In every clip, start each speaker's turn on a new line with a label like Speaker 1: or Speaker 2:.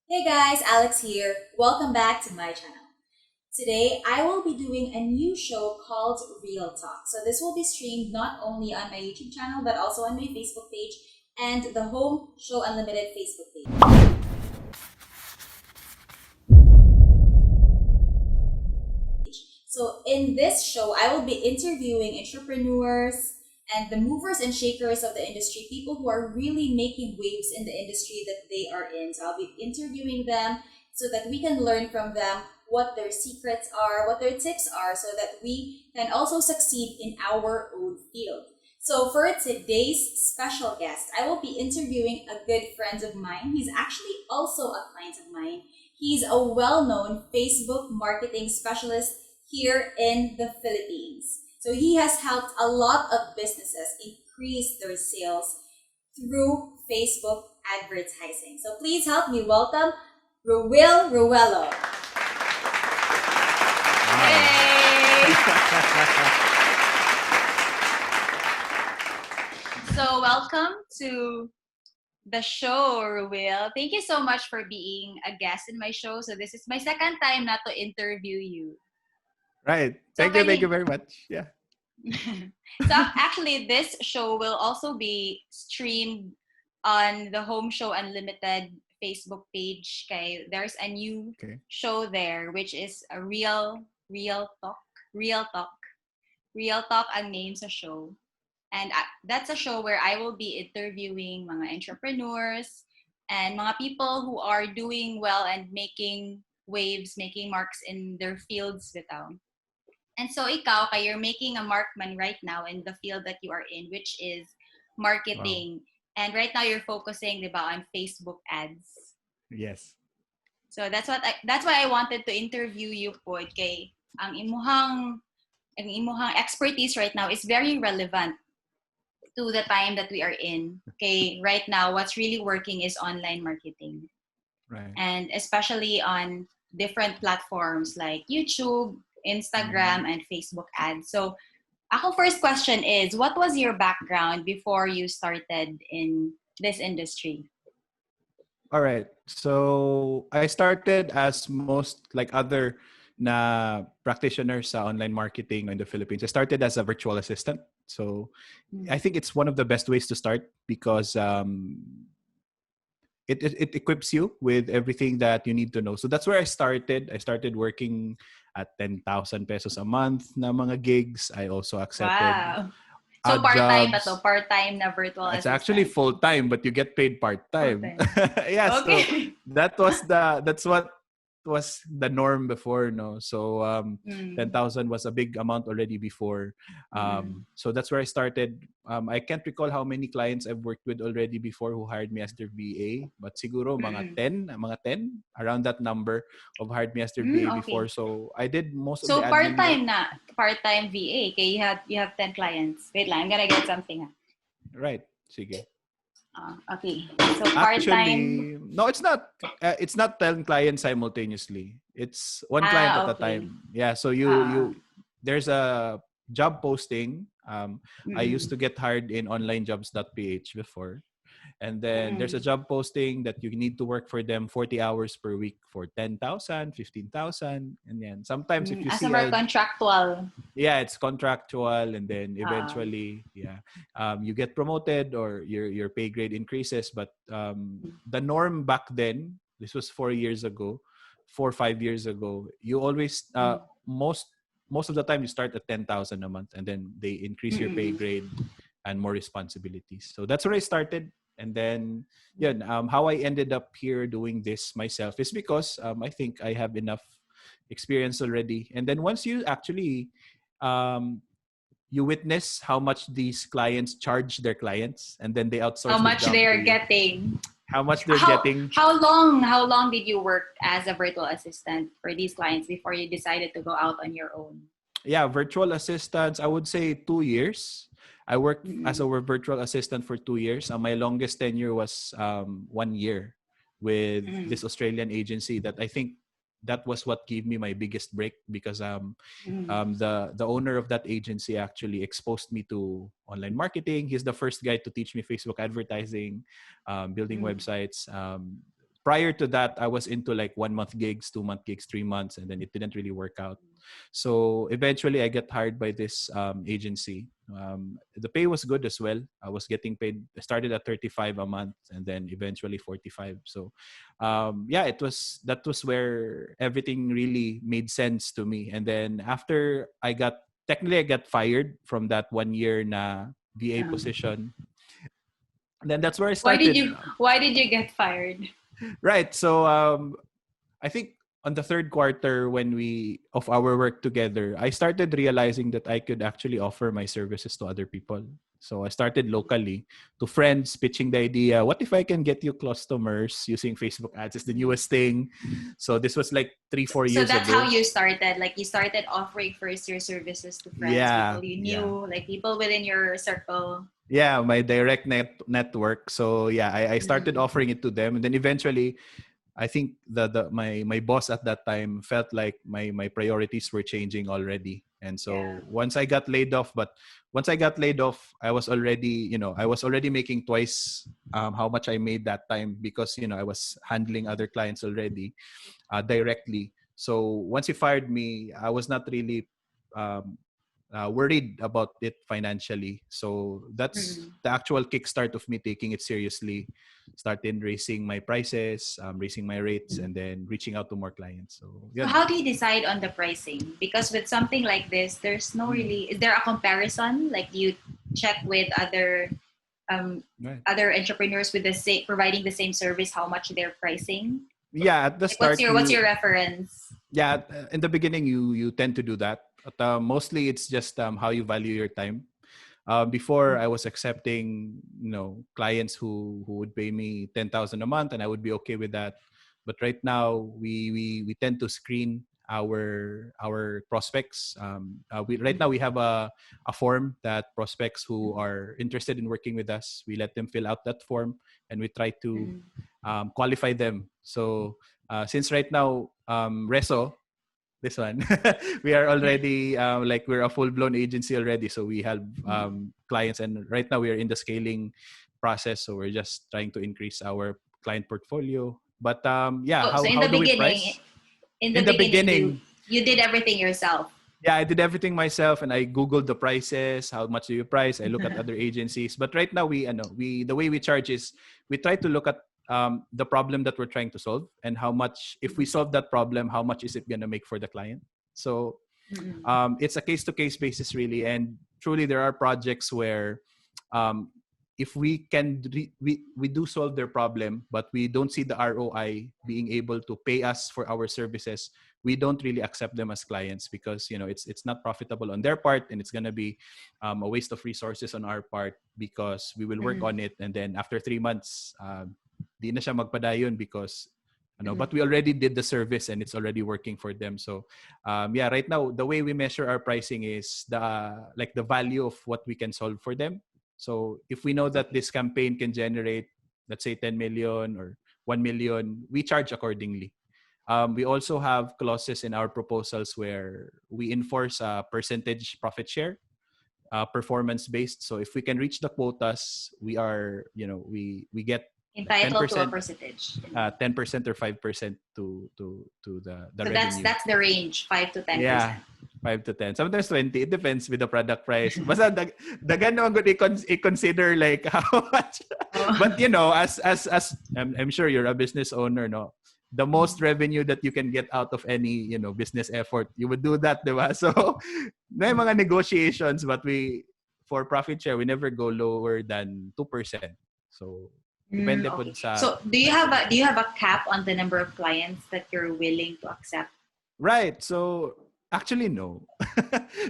Speaker 1: Hey guys, Alex here. Welcome back to my channel. Today, I will be doing a new show called Real Talk. So this will be streamed not only on my YouTube channel, but also on my Facebook page and the Home Show Unlimited Facebook page. So in this show, I will be interviewing entrepreneurs and the movers and shakers of the industry, people who are really making waves in the industry that they are in. So I'll be interviewing them so that we can learn from them what their secrets are, what their tips are, so that we can also succeed in our own field. So for today's special guest, I will be interviewing a good friend of mine. He's actually also a client of mine. He's a well-known Facebook marketing specialist here in the Philippines. So he has helped a lot of businesses increase their sales through Facebook advertising. So please help me welcome Ruel Ruelo.
Speaker 2: Hey! So welcome to the show, Ruel. Thank you so much for being a guest in my show. So this is my second time not to interview you.
Speaker 3: Right.
Speaker 2: So
Speaker 3: Thank you
Speaker 2: can
Speaker 3: very much. Yeah.
Speaker 2: so actually this show will also be streamed on the Home Show Unlimited Facebook page. Okay, there's a new
Speaker 3: Okay.
Speaker 2: show there which is a real talk. Real talk ang name sa show. And that's a show where I will be interviewing mga entrepreneurs and mga people who are doing well and making waves, making marks in their fields bitaw. And so ikaw, you're making a markman right now in the field that you are in, which is
Speaker 3: Wow.
Speaker 2: marketing. And right now you're focusing, di ba, on Facebook ads.
Speaker 3: Yes.
Speaker 2: So that's why I wanted to interview you po kay ang imuhang expertise right now is very relevant to the time that we are in. Okay, right now what's really working is online marketing.
Speaker 3: Right.
Speaker 2: And especially on different platforms like YouTube,
Speaker 3: Mhm.
Speaker 2: Instagram, and Facebook ads. So, ako first question is, what was your background before you started in this industry?
Speaker 3: All right. So I started as most like other na practitioners sa online marketing in the Philippines. I started as a virtual assistant. So
Speaker 2: Mm.
Speaker 3: I think it's one of the best ways to start because it equips you with everything that you need to know. So that's where I started. I started working at 10,000 pesos a month na mga gigs. I also accepted
Speaker 2: Wow. So
Speaker 3: odd
Speaker 2: part-time ba to?
Speaker 3: jobs.
Speaker 2: Part-time na virtual
Speaker 3: It's actually
Speaker 2: assistant.
Speaker 3: full time, but you get paid part time.
Speaker 2: Full-time.
Speaker 3: Yeah, so
Speaker 2: Okay.
Speaker 3: that's what was the norm before, no. So ten
Speaker 2: Mm.
Speaker 3: thousand was a big amount already before.
Speaker 2: Mm.
Speaker 3: So that's where I started. I can't recall how many clients I've worked with already before who hired me as their VA, but siguro
Speaker 2: Mm.
Speaker 3: mga 10 around that number of hired me as their
Speaker 2: Mm,
Speaker 3: VA before.
Speaker 2: okay.
Speaker 3: So I did most of the
Speaker 2: So
Speaker 3: admin work.
Speaker 2: part-time VA. Okay, you have 10 clients. Wait lang, I'm gonna get something.
Speaker 3: Right. Sige.
Speaker 2: Okay. So part-time.
Speaker 3: Actually, no, it's not. It's not 10 clients simultaneously. It's one client at a
Speaker 2: Okay.
Speaker 3: time. Yeah. So
Speaker 2: Ah.
Speaker 3: there's a job posting. I used
Speaker 2: Mm.
Speaker 3: to get hired in onlinejobs.ph before. And then there's a
Speaker 2: Mm.
Speaker 3: job posting that you need to work for them 40 hours per week for 10,000, 15,000, and then sometimes if you
Speaker 2: As a
Speaker 3: see
Speaker 2: more
Speaker 3: a
Speaker 2: contractual.
Speaker 3: yeah, it's contractual, and then
Speaker 2: Ah.
Speaker 3: eventually you get promoted or your pay grade increases. But the norm back then, this was 4 years ago, 4 or 5 years ago, you always
Speaker 2: Mm.
Speaker 3: most of the time you start at 10,000 a month, and then they increase your pay
Speaker 2: Mm.
Speaker 3: grade and more responsibilities. So that's where I started. And then yeah, how I ended up here doing this myself is because I think I have enough experience already. And then once you actually um, you witness how much these clients charge their clients, and then they
Speaker 2: How
Speaker 3: outsource the
Speaker 2: much
Speaker 3: job to
Speaker 2: they're
Speaker 3: you,
Speaker 2: getting?
Speaker 3: how much they're
Speaker 2: How
Speaker 3: getting.
Speaker 2: how long did you work as a virtual assistant for these clients before you decided to go out on your own?
Speaker 3: Yeah, virtual assistants, I would say 2 years. I worked as
Speaker 2: Mm.
Speaker 3: a virtual assistant for 2 years. My longest tenure was 1 year with
Speaker 2: Mm.
Speaker 3: this Australian agency that I think that was what gave me my biggest break because
Speaker 2: Mm.
Speaker 3: the owner of that agency actually exposed me to online marketing. He's the first guy to teach me Facebook advertising, building
Speaker 2: Mm.
Speaker 3: websites, prior to that, I was into like 1 month gigs, 2 month gigs, 3 months, and then it didn't really work out. So eventually, I got hired by this agency. The pay was good as well. I was getting paid. I started at 35 a month, and then eventually 45. So, yeah, it was that was where everything really made sense to me. And then after I got fired from that 1 year na VA position. Then that's where I started.
Speaker 2: Why did you get fired?
Speaker 3: Right. So I think on the third quarter when we of our work together, I started realizing that I could actually offer my services to other people. So I started locally to friends pitching the idea, what if I can get you customers using Facebook ads? It's the newest thing. So this was like 3-4
Speaker 2: So
Speaker 3: years
Speaker 2: that's how
Speaker 3: ago.
Speaker 2: you started. Like you started offering first your services to friends,
Speaker 3: Yeah,
Speaker 2: people you
Speaker 3: yeah.
Speaker 2: knew, like people within your circle.
Speaker 3: Yeah, my direct network. So yeah, I started
Speaker 2: Mm.
Speaker 3: offering it to them, and then eventually I think the my boss at that time felt like my priorities were changing already. And
Speaker 2: Yeah.
Speaker 3: so once I got laid off, I was already, I was already making twice how much I made that time because, I was handling other clients already directly. So once he fired me, I was not really um, worried about it financially. So that's
Speaker 2: Mm.
Speaker 3: the actual kickstart of me taking it seriously. Started raising my prices, raising my rates, and then reaching out to more clients. So
Speaker 2: So
Speaker 3: yeah.
Speaker 2: how do you decide on the pricing? Because with something like this, there's no
Speaker 3: Mm,
Speaker 2: really. Is there a comparison? Like you check with um,
Speaker 3: right.
Speaker 2: other entrepreneurs with the same providing the same service, how much they're pricing?
Speaker 3: Yeah, at the
Speaker 2: Like what's
Speaker 3: start,
Speaker 2: your reference?
Speaker 3: in the beginning, you tend to do that. But mostly, it's just how you value your time. Before I was accepting, clients who would pay me 10,000 a month, and I would be okay with that. But right now, we tend to screen our prospects. We right now we have a form that prospects who are interested in working with us, we let them fill out that form, and we try to
Speaker 2: Mm.
Speaker 3: qualify them. So since right now, Reso, this one we are already like we're a full-blown agency already, so we have clients, and right now we are in the scaling process, so we're just trying to increase our client portfolio. But yeah,
Speaker 2: So
Speaker 3: how do we price?
Speaker 2: in the
Speaker 3: In the
Speaker 2: beginning,
Speaker 3: beginning,
Speaker 2: you did everything yourself.
Speaker 3: yeah, I did everything myself, and I googled the prices. How much do you price? I look at other agencies. But right now, we the way we charge is we try to look at the problem that we're trying to solve, and how much, if we solve that problem, how much is it gonna make for the client. So
Speaker 2: Mm-mm.
Speaker 3: it's a case to case basis really, and truly there are projects where um, if we can we do solve their problem, but we don't see the ROI being able to pay us for our services, we don't really accept them as clients, because it's not profitable on their part, and it's going to be a waste of resources on our part, because we will work
Speaker 2: Mm-mm.
Speaker 3: on it, and then after 3 months di na siya magpadayon because but
Speaker 2: Mm-mm.
Speaker 3: we already did the service and it's already working for them. So yeah, right now the way we measure our pricing is the value of what we can solve for them. So if we know that
Speaker 2: Okay.
Speaker 3: this campaign can generate, let's say, 10 million or 1 million, we charge accordingly. We also have clauses in our proposals where we enforce a percentage profit share, performance based. So if we can reach the quotas, we are, we get like
Speaker 2: Entitled to a percentage.
Speaker 3: 10% or 5% to the
Speaker 2: So
Speaker 3: revenue.
Speaker 2: that's the range, 5 to 10%.
Speaker 3: Yeah, 5 to 10. Sometimes 20. It depends with the product price. Basta dagan naman good i-consider like how much.
Speaker 2: Oh.
Speaker 3: But as I'm sure you're a business owner, no. The most revenue that you can get out of any, business effort, you would do that, diba? So, may mga negotiations, but for profit share, we never go lower than 2%. So, depende po
Speaker 2: Okay.
Speaker 3: sa
Speaker 2: So do you have a cap on the number of clients that you're willing to accept?
Speaker 3: right. So actually no.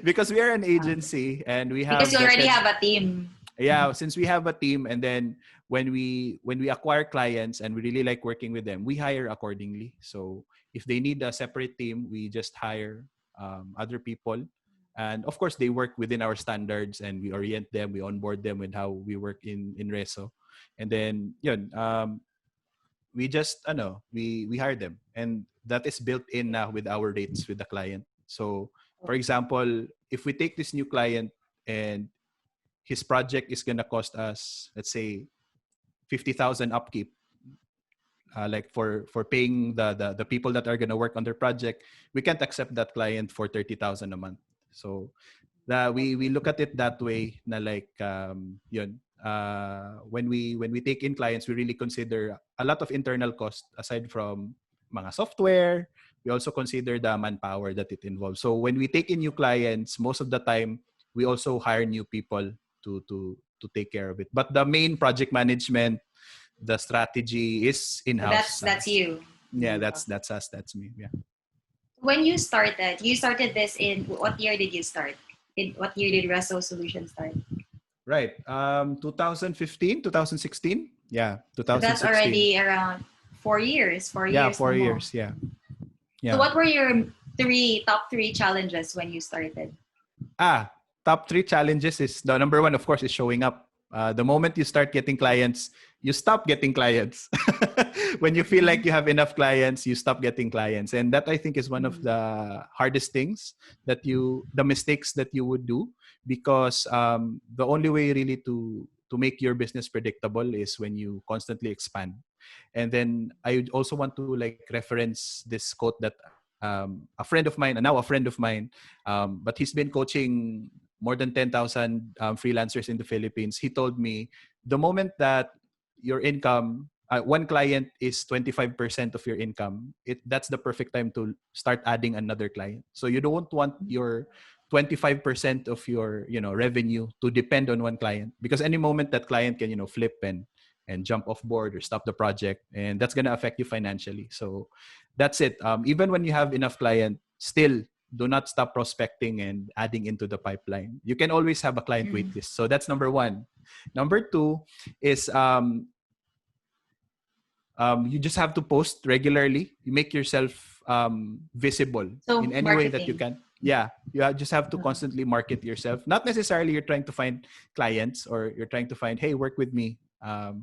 Speaker 3: Because we are an agency and we
Speaker 2: Because
Speaker 3: have
Speaker 2: you already
Speaker 3: vetted,
Speaker 2: have a team.
Speaker 3: yeah, since we have a team, and then when we acquire clients and we really like working with them, we hire accordingly. So if they need a separate team, we just hire other people. And of course they work within our standards, and we orient them, we onboard them with how we work in Reso. And then yun, we just we hire them, and that is built in now with our rates with the client. So for
Speaker 2: Okay.
Speaker 3: example, if we take this new client and his project is going to cost us, let's say, 50,000 upkeep, like for paying the people that are going to work on their project, we can't accept that client for 30,000 a month. So we look at it that way na like yun when we take in clients, we really consider a lot of internal cost aside from mga software. We also consider the manpower that it involves. So when we take in new clients, most of the time we also hire new people to take care of it. But the main project management, the strategy is
Speaker 2: So
Speaker 3: in-house.
Speaker 2: that's you.
Speaker 3: Yeah, that's us. That's me. Yeah.
Speaker 2: When you started this in what year did you start? In what year did Reso Solutions start?
Speaker 3: Right. 2015, 2016. Yeah,
Speaker 2: So that's
Speaker 3: 2016.
Speaker 2: already around 4 years. Four
Speaker 3: Yeah,
Speaker 2: years na
Speaker 3: 4 years.
Speaker 2: mo.
Speaker 3: Yeah.
Speaker 2: So
Speaker 3: Yeah.
Speaker 2: what were your top three challenges when you started?
Speaker 3: Top three challenges is the number one, of course, is showing up. The moment you start getting clients, you stop getting clients. When you feel like you have enough clients, you stop getting clients. And that I think is one of the hardest things the mistakes that you would do, because the only way really to make your business predictable is when you constantly expand. And then I also want to like reference this quote that a friend of mine, now a friend of mine, but he's been coaching more than 10,000 freelancers in the Philippines. He told me the moment that your income, one client is 25% of your income, that's the perfect time to start adding another client. So you don't want your 25% of your revenue to depend on one client, because any moment that client can flip and jump off board or stop the project, and that's going to affect you financially. So that's it. Even when you have enough client, still do not stop prospecting and adding into the pipeline. You can always have a client waitlist. So that's number one. Number two is you just have to post regularly. You make yourself visible
Speaker 2: So
Speaker 3: in any way that you
Speaker 2: marketing.
Speaker 3: can. Yeah, just have to constantly market yourself. Not necessarily you're trying to find clients or you're trying to find, hey, work with me.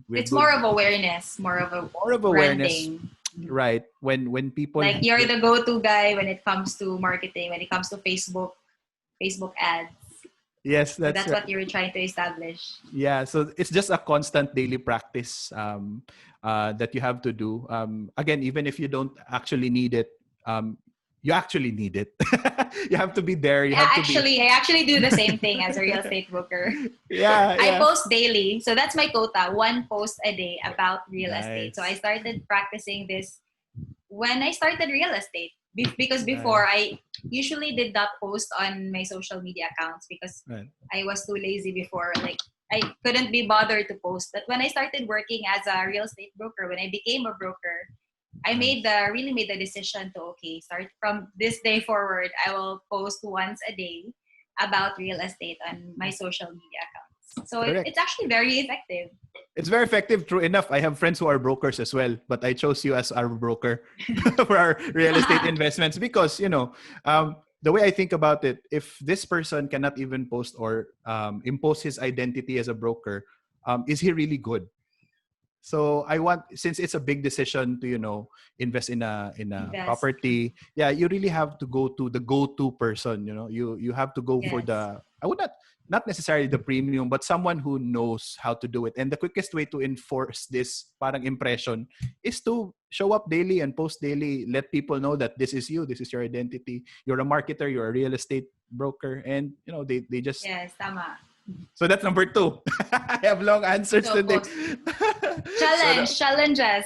Speaker 3: We're
Speaker 2: It's more
Speaker 3: good.
Speaker 2: of awareness, more of a
Speaker 3: More of awareness,
Speaker 2: branding.
Speaker 3: right? When people
Speaker 2: Like you're the go-to guy when it comes to marketing, when it comes to Facebook ads.
Speaker 3: yes,
Speaker 2: So
Speaker 3: that's
Speaker 2: that's what
Speaker 3: right.
Speaker 2: you were trying to establish.
Speaker 3: Yeah, so it's just a constant daily practice that you have to do. Again, even if you don't actually need it, you actually need it. You have to be there. You have to be.
Speaker 2: I actually do the same thing as a real estate broker.
Speaker 3: Yeah,
Speaker 2: I
Speaker 3: yeah.
Speaker 2: post daily. So that's my quota, one post a day about real estate. So I
Speaker 3: Nice,
Speaker 2: started practicing this when I started real estate. Because
Speaker 3: nice.
Speaker 2: before I usually did not post on my social media accounts because
Speaker 3: Right.
Speaker 2: I was too lazy before. Like I couldn't be bothered to post. But when I started working as a real estate broker, when I became a broker, I
Speaker 3: Nice.
Speaker 2: really made the decision to okay, start from this day forward, I will post once a day about real estate on my social media accounts. So it's
Speaker 3: Correct.
Speaker 2: actually very effective.
Speaker 3: It's very effective. True enough. I have friends who are brokers as well, but I chose you as our broker for our real estate investments because the way I think about it, if this person cannot even post or impose his identity as a broker, is he really good? So I want, since it's a big decision to invest in a
Speaker 2: Invest.
Speaker 3: property, yeah, you really have to go to the go-to person. You have to go for
Speaker 2: Yes.
Speaker 3: the, I would not necessarily the premium, but someone who knows how to do it. And the quickest way to enforce this parang impression is to show up daily and post daily. Let people know that this is you, this is your identity. You're a marketer, you're a real estate broker, and they just.
Speaker 2: Yes, tama.
Speaker 3: So that's number two. I have long answers
Speaker 2: So
Speaker 3: today.
Speaker 2: post.
Speaker 3: So the
Speaker 2: Challenges.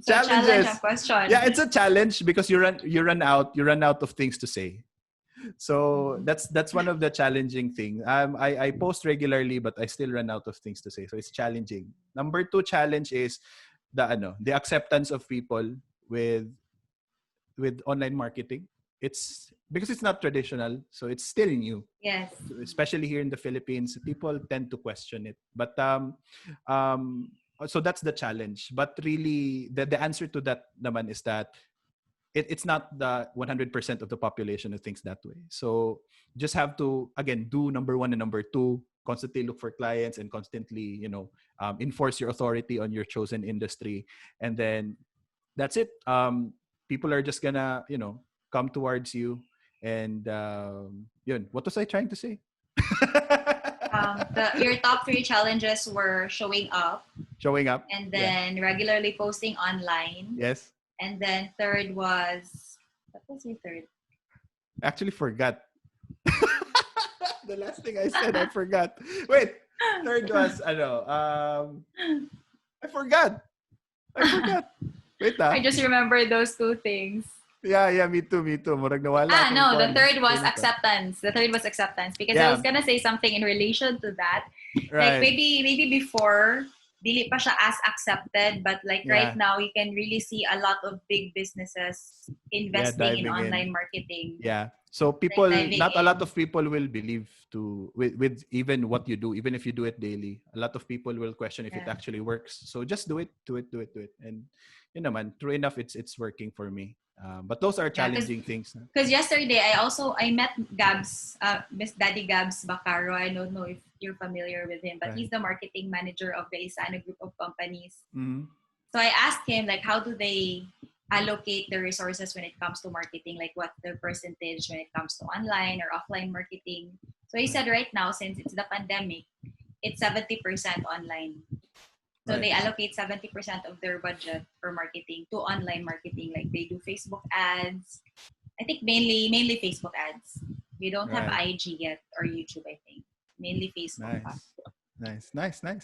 Speaker 2: So challenge ang
Speaker 3: challenges. Yeah,
Speaker 2: question.
Speaker 3: it's a challenge because you run out of things to say. So that's one of the challenging thing. I post regularly, but I still run out of things to say. So it's challenging. Number two challenge is the acceptance of people with online marketing. It's because it's not traditional, so it's still new.
Speaker 2: Yes.
Speaker 3: Especially here in the Philippines, people tend to question it. But um, so that's the challenge. But really, the answer to that naman is that it's not the 100% of the population who thinks that way. So just have to again do number one and number two. Constantly look for clients and constantly enforce your authority on your chosen industry, and then that's it. People are just gonna come towards you, and yun. What was I trying to say?
Speaker 2: Your top three challenges were showing up,
Speaker 3: Showing up.
Speaker 2: and
Speaker 3: Yeah.
Speaker 2: then regularly posting online,
Speaker 3: Yes.
Speaker 2: and then third was, what was your third?
Speaker 3: I actually forgot. The last thing I said, I forgot. Wait. Third was, I forgot. I forgot. Wait
Speaker 2: I just remember those two things.
Speaker 3: Yeah, me too. Murag nawala akong
Speaker 2: No, the
Speaker 3: kuwan.
Speaker 2: third was
Speaker 3: Train of thought.
Speaker 2: acceptance. The third was acceptance because I
Speaker 3: Yeah.
Speaker 2: was gonna say something in relation to that. Like
Speaker 3: Right.
Speaker 2: maybe before dili pa siya as accepted, but like right
Speaker 3: Yeah.
Speaker 2: now you can really see a lot of big businesses
Speaker 3: Yeah,
Speaker 2: investing in
Speaker 3: diving in.
Speaker 2: online marketing.
Speaker 3: Yeah. So
Speaker 2: Like
Speaker 3: people,
Speaker 2: diving
Speaker 3: not a lot
Speaker 2: in.
Speaker 3: of people will believe with even what you do, even if you do it daily. A lot of people will question if it
Speaker 2: Yeah.
Speaker 3: actually works. So just do it. And man, true enough, it's working for me. But those are
Speaker 2: Yeah,
Speaker 3: challenging things.
Speaker 2: because yesterday I met Gabs, Miss Daddy Gabs Bacaro. I don't know if you're familiar with him, but
Speaker 3: Right.
Speaker 2: he's the marketing manager of the Isana group of companies.
Speaker 3: Mm-hmm.
Speaker 2: So I asked him like, how do they allocate the resources when it comes to marketing? Like, what's the percentage when it comes to online or offline marketing? So he said right now, since it's the pandemic, it's 70% online. So
Speaker 3: Right.
Speaker 2: they allocate 70% of their budget for marketing to online marketing. Like they do Facebook ads. I think mainly Facebook ads. We don't have
Speaker 3: Right.
Speaker 2: IG yet or YouTube, I think. Mainly Facebook.
Speaker 3: Nice.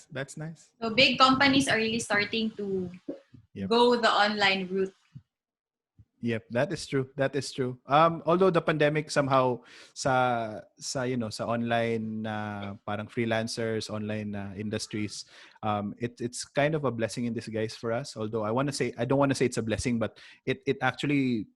Speaker 3: That's nice.
Speaker 2: So big companies are really starting to
Speaker 3: Yep.
Speaker 2: go the online route.
Speaker 3: Yep, that is true. Although the pandemic somehow sa online parang freelancers, online industries, it's kind of a blessing in disguise for us. Although I don't want to say it's a blessing, but it actually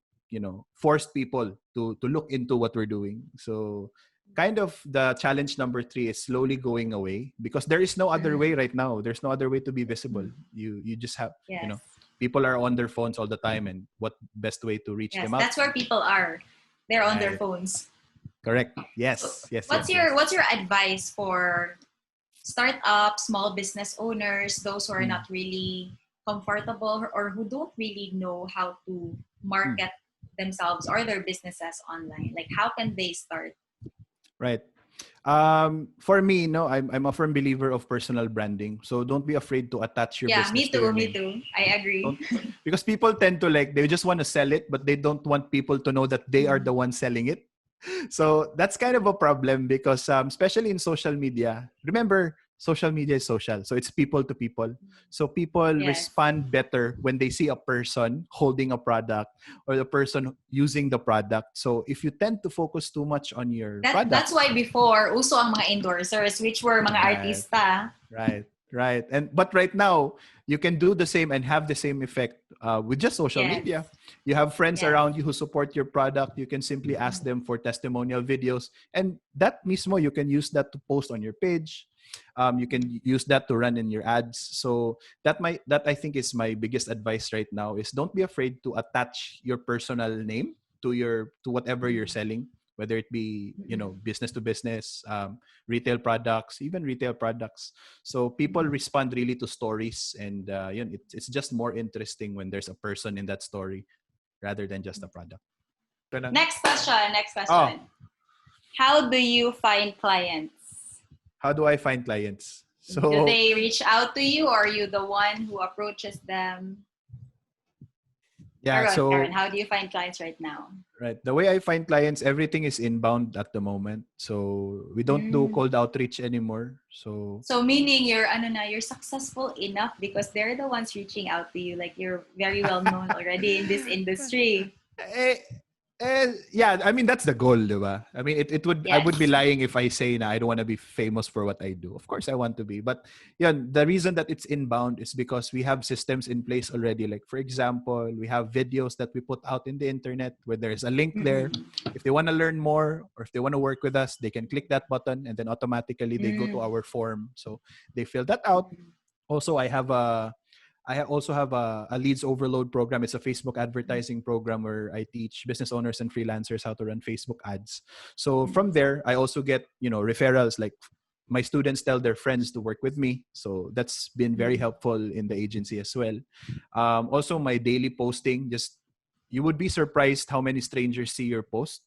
Speaker 3: forced people to look into what we're doing. So kind of the challenge number 3 is slowly going away because there is no other way right now. There's no other way to be visible. You just have
Speaker 2: Yes.
Speaker 3: people are on their phones all the time, and what best way to reach
Speaker 2: Yes,
Speaker 3: them out?
Speaker 2: that's where people are. They're on their
Speaker 3: Right.
Speaker 2: phones.
Speaker 3: Correct.
Speaker 2: So
Speaker 3: Yes.
Speaker 2: what's your advice for startups, small business owners, those who are not really comfortable or who don't really know how to market themselves or their businesses online? Like how can they start?
Speaker 3: Right. For me, no, I'm a firm believer of personal branding. So don't be afraid to attach your
Speaker 2: Yeah,
Speaker 3: business to your
Speaker 2: me
Speaker 3: name.
Speaker 2: too. I agree.
Speaker 3: Don't, because people tend to they just want to sell it, but they don't want people to know that they are the ones selling it. So that's kind of a problem because especially in social media, remember social media is social, so it's people to people. So people
Speaker 2: Yes.
Speaker 3: respond better when they see a person holding a product or the person using the product. So if you tend to focus too much on your product,
Speaker 2: That's why before uso ang mga endorsers, which were mga
Speaker 3: right,
Speaker 2: artista.
Speaker 3: right. But right now you can do the same and have the same effect with just social
Speaker 2: Yes.
Speaker 3: media. You have friends
Speaker 2: Yes.
Speaker 3: around you who support your product. You can simply ask them for testimonial videos, and that mismo you can use that to post on your page. You can use that to run in your ads. So that I think is my biggest advice right now is don't be afraid to attach your personal name to whatever you're selling, whether it be business to business, retail products, even retail products. So people respond really to stories, and it's just more interesting when there's a person in that story rather than just a product.
Speaker 2: Next question.
Speaker 3: Oh,
Speaker 2: How do you find clients?
Speaker 3: how do I find clients?
Speaker 2: Do
Speaker 3: So
Speaker 2: they reach out to you or are you the one who approaches them?
Speaker 3: yeah,
Speaker 2: Karen, how do you find clients right now?
Speaker 3: right. The way I find clients, everything is inbound at the moment. So we don't do cold outreach anymore. So
Speaker 2: meaning you're successful enough because they're the ones reaching out to you. Like you're very well known already in this industry.
Speaker 3: Yeah, I mean that's the goal, diba? I mean I
Speaker 2: Yes.
Speaker 3: would be lying if I say na I don't want to be famous for what I do. Of course I want to be, but yeah, the reason that it's inbound is because we have systems in place already. Like for example, we have videos that we put out in the internet where there's a link there. If they want to learn more or if they want to work with us, they can click that button and then automatically they go to our form. So they fill that out. Also, also have a leads overload program. It's a Facebook advertising program where I teach business owners and freelancers how to run Facebook ads. So from there, I also get, referrals. Like my students tell their friends to work with me. So that's been very helpful in the agency as well. Also my daily posting, just you would be surprised how many strangers see your post.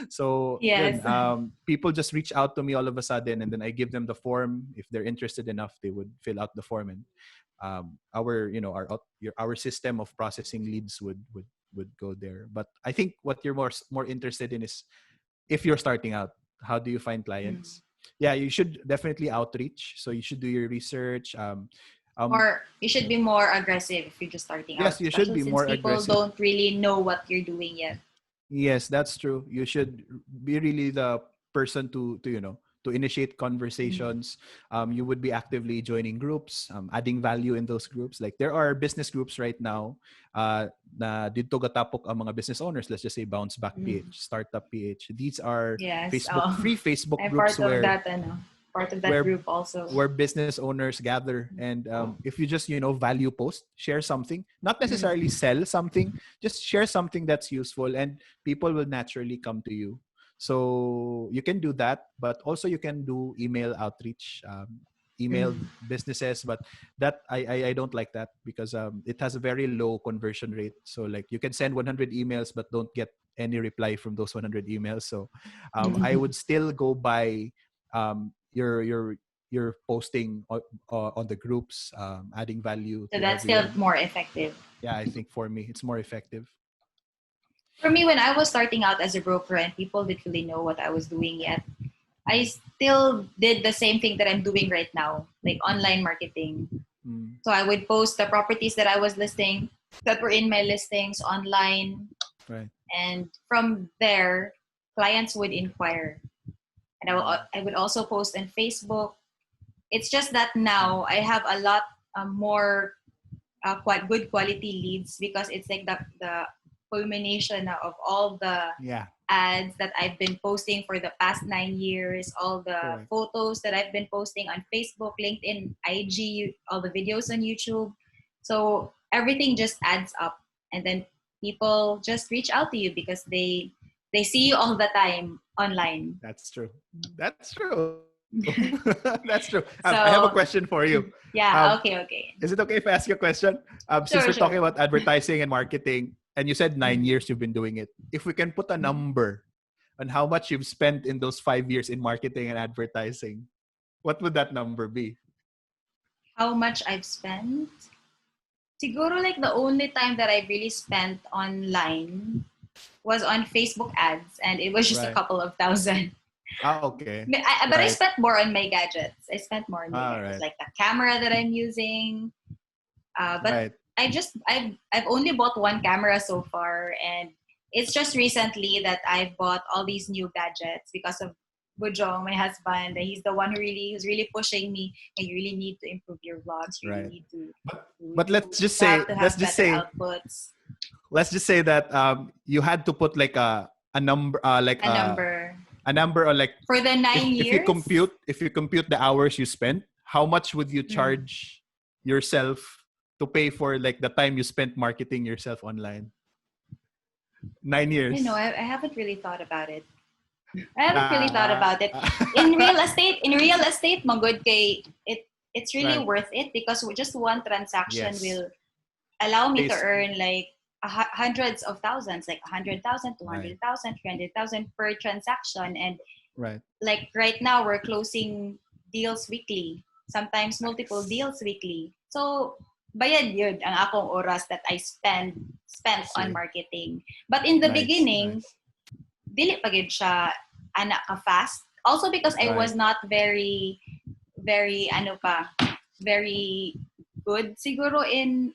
Speaker 3: So
Speaker 2: Yes.
Speaker 3: yun, people just reach out to me all of a sudden, and then I give them the form. If they're interested enough, they would fill out the form, and our our system of processing leads would go there. But I think what you're more interested in is if you're starting out, how do you find
Speaker 2: Mm.
Speaker 3: clients? Yeah, you should definitely outreach. So you should do your research. Um,
Speaker 2: Or you should be more aggressive if you're just starting out,
Speaker 3: yes, you should
Speaker 2: especially
Speaker 3: be
Speaker 2: since
Speaker 3: more
Speaker 2: people
Speaker 3: aggressive.
Speaker 2: don't really know what you're doing yet.
Speaker 3: Yes, that's true. You should be really the person to to initiate
Speaker 2: Mm.
Speaker 3: conversations. You would be actively joining groups, adding value in those groups. Like there are business groups right now na dito gatapok ang mga business owners. Let's just say Bounce Back
Speaker 2: Mm.
Speaker 3: PH, Startup PH. These are
Speaker 2: Yes.
Speaker 3: Facebook free Facebook
Speaker 2: I'm
Speaker 3: groups
Speaker 2: part of that, part of that
Speaker 3: where
Speaker 2: group also.
Speaker 3: where business owners gather, and if you just value post, share something, not necessarily
Speaker 2: Mm.
Speaker 3: sell something, just share something that's useful, and people will naturally come to you. So you can do that, but also you can do email outreach, email
Speaker 2: Mm.
Speaker 3: businesses. But that I don't like that because it has a very low conversion rate. So like you can send 100 emails but don't get any reply from those 100 emails. So I would still go by your posting on the groups, adding value
Speaker 2: So
Speaker 3: to
Speaker 2: that's still
Speaker 3: everyone.
Speaker 2: more effective.
Speaker 3: Yeah, I think for me it's more effective.
Speaker 2: For me, when I was starting out as a broker and people didn't really know what I was doing yet, I still did the same thing that I'm doing right now, like online marketing.
Speaker 3: Mm,
Speaker 2: So I would post the properties that I was listing, that were in my listings online,
Speaker 3: right.
Speaker 2: and from there, clients would inquire. And
Speaker 3: Mm,
Speaker 2: I would also post on Facebook. It's just that now I have a lot more quite good quality leads because it's like the culmination of all the
Speaker 3: yeah,
Speaker 2: ads that I've been posting for the past 9 years, all the
Speaker 3: correct.
Speaker 2: photos that I've been posting on Facebook, LinkedIn, IG, all the videos on YouTube. So everything just adds up, and then people just reach out to you because they see you all the time online.
Speaker 3: That's true. That's true. That's true. I have a question for you.
Speaker 2: So yeah, okay,
Speaker 3: Is it
Speaker 2: okay,
Speaker 3: okay if I ask you a question? Since we're
Speaker 2: sure,
Speaker 3: talking
Speaker 2: sure.
Speaker 3: about advertising and marketing, and you said 9 years
Speaker 2: Mm.
Speaker 3: you've been doing it, if we can put a
Speaker 2: Mm.
Speaker 3: number on how much you've spent in those 5 years in marketing and advertising, what would that number be?
Speaker 2: How much I've spent? Siguro like the only time that I really spent online was on Facebook ads, and it was just a
Speaker 3: Right.
Speaker 2: couple of thousand.
Speaker 3: Ah, okay.
Speaker 2: But I
Speaker 3: Right.
Speaker 2: spent more on my gadgets. I spent more on my
Speaker 3: All
Speaker 2: gadgets,
Speaker 3: right.
Speaker 2: like the camera that I'm using. But
Speaker 3: Right.
Speaker 2: I've only bought one camera so far, and it's just recently that I bought all these new gadgets because of Bujong, my husband. He's the one who's really pushing me. And you really need to improve your vlogs. You really
Speaker 3: Right.
Speaker 2: need to
Speaker 3: But let's just
Speaker 2: have
Speaker 3: say
Speaker 2: to have better outputs.
Speaker 3: that you had to put like a number
Speaker 2: A number
Speaker 3: a number, or like
Speaker 2: for the
Speaker 3: if
Speaker 2: 9 years.
Speaker 3: if you compute the hours you spent, how much would you
Speaker 2: Mm.
Speaker 3: charge yourself to pay for like the time you spent marketing yourself online? 9
Speaker 2: I don't know.
Speaker 3: years.
Speaker 2: I haven't really thought about it. I haven't really thought
Speaker 3: Uh,
Speaker 2: about it. In real estate, magod kay it's really
Speaker 3: right.
Speaker 2: worth it because just one transaction
Speaker 3: Yes.
Speaker 2: will allow me to
Speaker 3: Pays.
Speaker 2: earn like hundreds of thousands, like 100,000, two
Speaker 3: Right.
Speaker 2: hundred thousand, 300,000 per transaction. And
Speaker 3: Right.
Speaker 2: like right now, we're closing deals weekly, sometimes multiple
Speaker 3: Nice.
Speaker 2: deals weekly. So, bayad yun ang akong oras that I spent on
Speaker 3: See.
Speaker 2: marketing. But in the
Speaker 3: Nice.
Speaker 2: beginning,
Speaker 3: Nice.
Speaker 2: dili pa gyud siya ana ka fast. Also because I
Speaker 3: Right.
Speaker 2: was not very ano pa, very good siguro in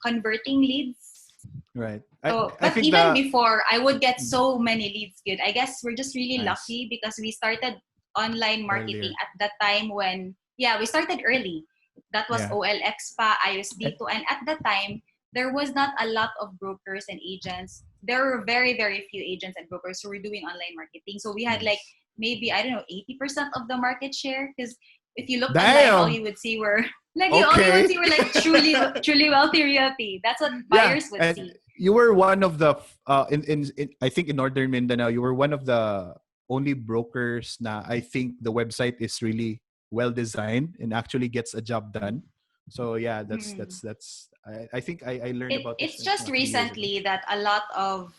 Speaker 2: converting leads.
Speaker 3: Right.
Speaker 2: So,
Speaker 3: I
Speaker 2: but
Speaker 3: think
Speaker 2: even
Speaker 3: the
Speaker 2: before, I would get so many leads good. I guess we're just really
Speaker 3: nice
Speaker 2: lucky because we started online marketing
Speaker 3: earlier.
Speaker 2: at that time when, yeah, we started early. That was
Speaker 3: Yeah.
Speaker 2: OLX pa,
Speaker 3: And,
Speaker 2: ISD2. And at that time, there was not a lot of brokers and agents. There were very, very few agents and brokers who were doing online marketing. So we had like
Speaker 3: nice.
Speaker 2: maybe, I don't know, 80% of the market share. Because if you looked online, all
Speaker 3: Damn.
Speaker 2: you would see were all you would
Speaker 3: Okay.
Speaker 2: see were like truly wealthy realty. That's what
Speaker 3: Yeah,
Speaker 2: buyers would
Speaker 3: and
Speaker 2: see.
Speaker 3: you were one of the in I think in Northern Mindanao, you were one of the only brokers na I think the website is really well designed and actually gets a job done. So yeah,
Speaker 2: Mm.
Speaker 3: I think I learned about this
Speaker 2: It's just
Speaker 3: mga 3 years ago.
Speaker 2: recently that a lot of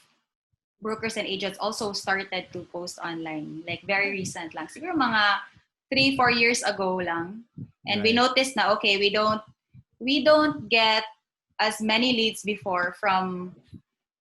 Speaker 2: brokers and agents also started to post online. Like very recent lang. Siguro mga 3-4 years ago lang. And we
Speaker 3: Right.
Speaker 2: noticed na, okay, we don't get as many leads before from,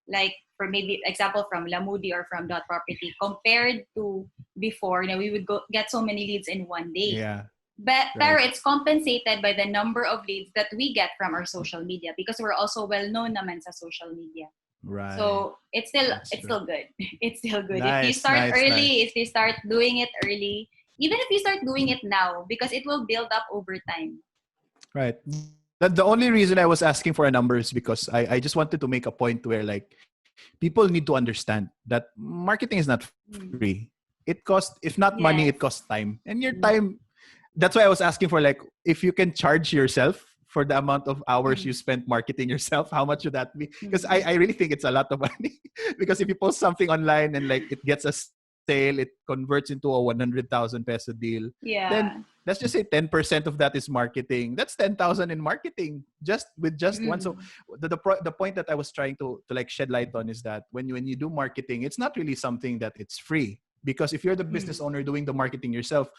Speaker 2: like, for maybe example from Lamudi or from Dot Property compared to before. We would get so many leads in one day.
Speaker 3: Yeah.
Speaker 2: But
Speaker 3: Right.
Speaker 2: pero it's compensated by the number of leads that we get from our social media because we're also well known naman sa social media.
Speaker 3: Right.
Speaker 2: So it's still
Speaker 3: That's
Speaker 2: it's
Speaker 3: true.
Speaker 2: still good. It's still good. If you
Speaker 3: Nice.
Speaker 2: start
Speaker 3: Nice.
Speaker 2: early,
Speaker 3: Nice.
Speaker 2: if you start doing it early, even if you start doing it now, because it will build up over time.
Speaker 3: Right. The only reason I was asking for a number is because I just wanted to make a point where like people need to understand that marketing is not free.
Speaker 2: Mm.
Speaker 3: It costs, if not money, it costs
Speaker 2: Yes.
Speaker 3: time. And your time,
Speaker 2: Mm.
Speaker 3: that's why I was asking for like if you can charge yourself for the amount of hours you
Speaker 2: Mm.
Speaker 3: spent marketing yourself, how much should that be? Because I,
Speaker 2: Mm.
Speaker 3: I really think it's a lot of money. Because if you post something online and like it gets a sale, it converts into a 100,000 peso deal, then
Speaker 2: Yeah.
Speaker 3: let's just say 10% of that is marketing. That's 10,000 in marketing just with just one. So
Speaker 2: Mm.
Speaker 3: the point that I was trying to like shed light on is that when you do marketing, it's not really something that it's free. Because if you're the business
Speaker 2: Mm.
Speaker 3: owner doing the marketing yourself,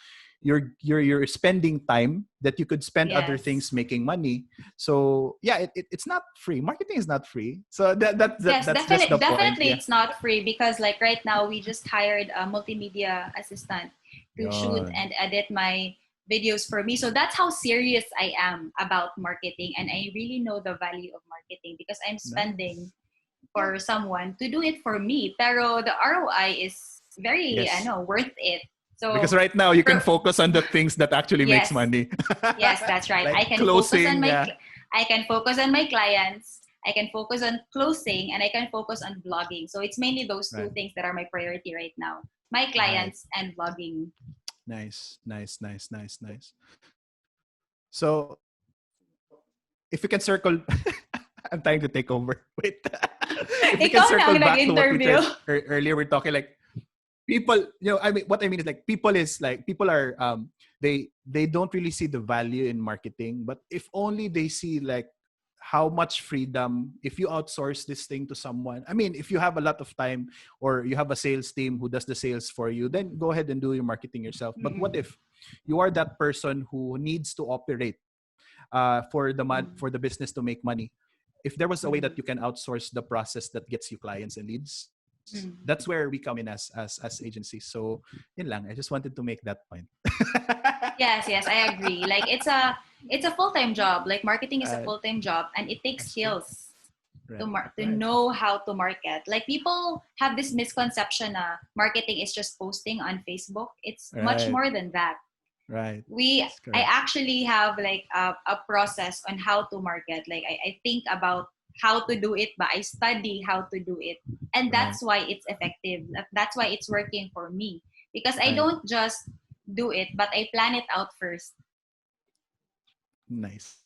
Speaker 3: you're spending time that you could spend other things
Speaker 2: Yes.
Speaker 3: making money. So yeah, it's not free. Marketing is not free. So
Speaker 2: Yes,
Speaker 3: that's just the point.
Speaker 2: definitely
Speaker 3: Yeah.
Speaker 2: it's not free because like right now we just hired a multimedia assistant to shoot
Speaker 3: Yon.
Speaker 2: and edit my videos for me. So that's how serious I am about marketing, and I really know the value of marketing because I'm spending
Speaker 3: Nice.
Speaker 2: for someone to do it for me. Pero the ROI is very
Speaker 3: Yes.
Speaker 2: worth it.
Speaker 3: Because
Speaker 2: So
Speaker 3: right now you can
Speaker 2: for
Speaker 3: focus on the things that actually makes
Speaker 2: yes,
Speaker 3: money.
Speaker 2: yes, that's right.
Speaker 3: Like closing, yeah.
Speaker 2: I can focus on my clients. I can focus on closing and I can focus on vlogging. So it's mainly those two
Speaker 3: Right.
Speaker 2: things that are my priority right now. My
Speaker 3: Right.
Speaker 2: clients and vlogging.
Speaker 3: Nice. Nice. Nice. Nice. Nice. So if we can circle I'm trying to take over. Wait. If we can circle
Speaker 2: Ikaw
Speaker 3: back
Speaker 2: na
Speaker 3: to
Speaker 2: ang
Speaker 3: what we tried
Speaker 2: nag-interview.
Speaker 3: earlier, we're talking like people, I mean, what I mean is like people are they don't really see the value in marketing, but if only they see like how much freedom if you outsource this thing to someone. I mean, if you have a lot of time or you have a sales team who does the sales for you, then go ahead and do your marketing yourself. But what
Speaker 2: Mm-mm.
Speaker 3: if you are that person who needs to operate for the business to make money? If there was a way that
Speaker 2: Mm-mm.
Speaker 3: you can outsource the process that gets you clients and leads, that's
Speaker 2: Mm.
Speaker 3: where we come in as agencies. So yun lang, I just wanted to make that point.
Speaker 2: Yes, yes, I agree. Like it's a full-time job. Like marketing is a
Speaker 3: uh,
Speaker 2: full-time job and it takes
Speaker 3: that's true.
Speaker 2: skills to
Speaker 3: Right.
Speaker 2: to
Speaker 3: Right.
Speaker 2: know how to market. Like people have this misconception na marketing is just posting on Facebook. It's much
Speaker 3: Right.
Speaker 2: more than that.
Speaker 3: Right.
Speaker 2: we
Speaker 3: That's
Speaker 2: I
Speaker 3: correct.
Speaker 2: actually have like a process on how to market. Like I think about how to do it, but I study how to do it. And
Speaker 3: Right.
Speaker 2: that's why it's effective. That's why it's working for me. Because I
Speaker 3: Right.
Speaker 2: don't just do it, but I plan it out first.
Speaker 3: Nice.